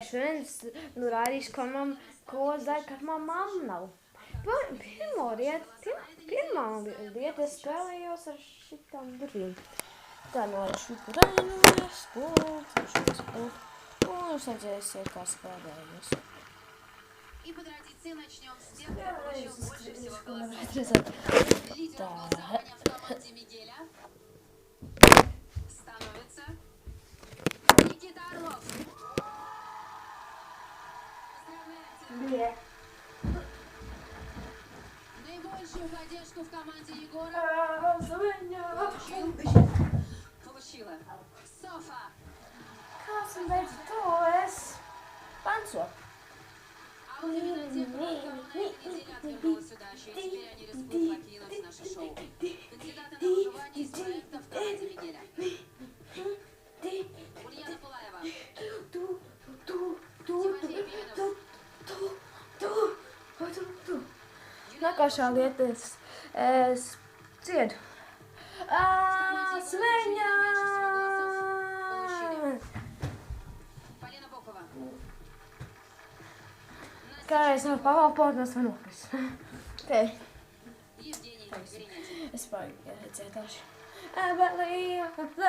šodien es rādīšu, ko zara, kad man mamma nav. Pirmā lieta es spēlējos ar šitām durvīm. Tā nolaišu purēnojas, un es redzēsiet, kā spēlējos. И потратить все начнем с тех, кто получил больше всего голосов. Лидером голосования в команде Мигеля становится Никита Орлов. Поздравляем тебя. Наибольшую поддержку в команде Егора получила Софа. Kāds un beidz to es panso. А вот именно те, кто на этой неделе отвернула сюда, еще и теперь они рискуют покинуть наше шоу. Кандидаты на выживание из проекта в команде Мигеля. Ульяна Пылаева. Тимофей Пименов. Nākošā lieta es dziedu. Smeņā! Полина Бокова. Kā es varu pavalpot, mēs varam nokrist. Okay. Евгений Гринятин. Es dziedāšu. I believe I can fly.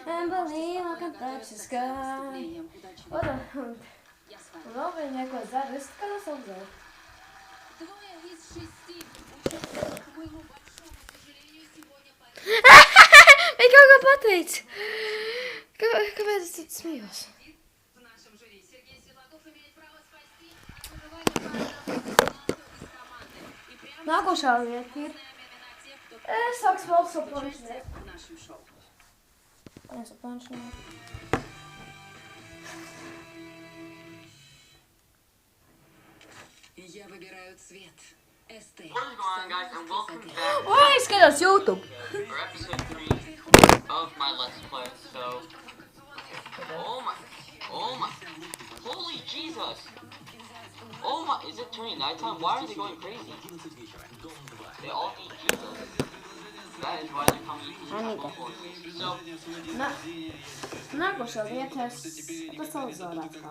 I believe I can touch the sky. Я с вами. Vēl viņa neko zara, es kā saudzēju. Двое из 6 участников, к моему большому сожалению, сегодня поэтому Viņa kaut ko pateica. Kāpēc es tad smijos? в нашем жюри. Сергей Светлаков имеет право спасти от выживания команду из команды. И прямо Nākošā lieta ir. имена тех, кто Es sāku spēlēt savu участие planšetu. в нашем шоу. Paņemsim planšetu. Я выбираю цвет. Эстель. What is going on, guys, and welcome back Oi, es skatos YouTube. for episode 3 of my Let's Play. So, oh my, holy Jesus! Oh my, is it turning nighttime? Why are they going crazy? They all eat Jesus. That is why they're coming eat Anita. So, Nākošā lieta es pasaulzorāt kā.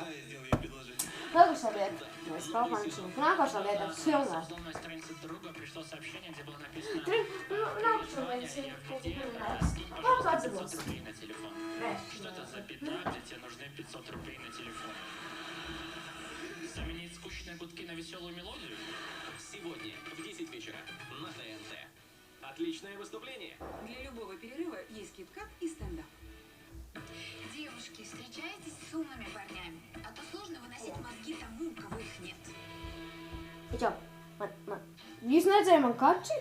Nākošā lieta mēs papanšam. Nākošā lieta es filmētu. На странице друга пришло сообщение, где было написано Nākošā lieta ir «Пожалуйста, 500 рублей на телефон». Nē. Что это за беда, где тебе нужны 500 рублей на телефон? Заменить скучные гудки на веселую мелодию? Сегодня в 10 вечера на ТНТ. Отличное выступление. Для любого перерыва есть кит-кат и стендап. Девушки, встречаетесь с умными парнями, а то сложно выносить мозги тому, у кого их нет. Čau, jūs nedzēja man kači?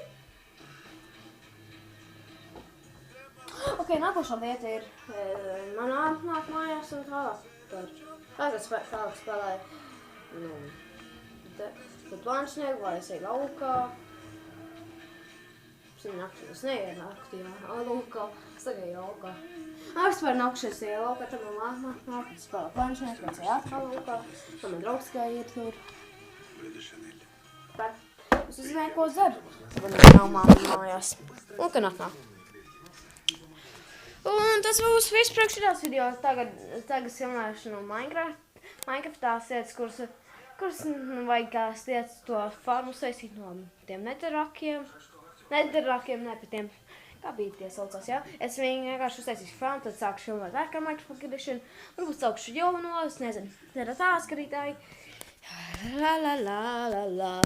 Ok, nākošā lieta ir, man nāk mājās un tālāk spēlēju, tad planšnieku, vai es eju laukā. Es neieju naktī laukā, es tagad eju laukā. Es par nakšais eju laukā, tad man nāk spēlē planšnieku, vai es eju atkal laukā, tad man draugs kā iet tur. Es uzzināju, ko zaru. Man nav mamma mājās. Un ka nav. Un tas būs viss priekš šitās video. Tagad filmēšu no Minecraftās lietas, kuras vajag kādas lietas to farmu saistīt no tiem neterakiem. Neterakiem, ne par tiem, kā bija tie saucās, jā. Es viņu vienkārši uztaisīšu farmu, tad sākšu filmēt vēl kā Minecraft Edition. Varbūt saukšu jauno, es nezinu. Tad tā skatītāji. La la la la la.